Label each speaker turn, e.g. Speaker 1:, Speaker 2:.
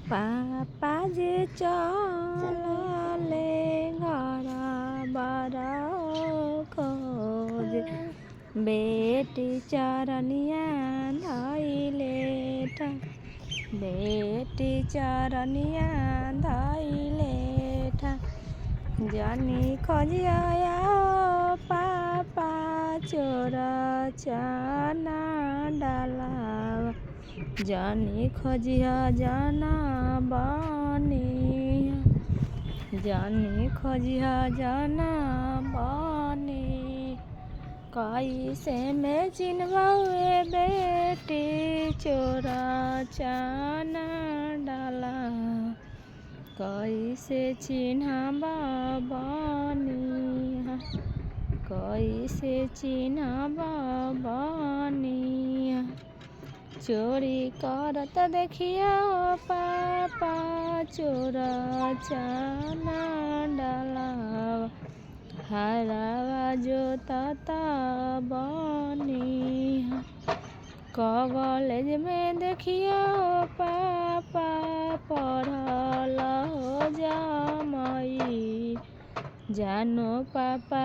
Speaker 1: पापा जे चलले घर बारा खोज बेटी चरनिया धइले बेटी चरनिया धइले जानी खोजिया पापा चोर चना डालावा जानी खोजिया जाना बनिया जानी खोजिया जाना बनी कैसे में चिन्हवे बेटी चोरा चना डाला कैसे चिन्हबा बनिया कैसे चिन्हबा बनिया चोरी करत देखिया पापा चोरा चना डालावा हरावा जोतता बनिया कॉलेज में देखिया पापा पढ़ल हो जामई जानो पापा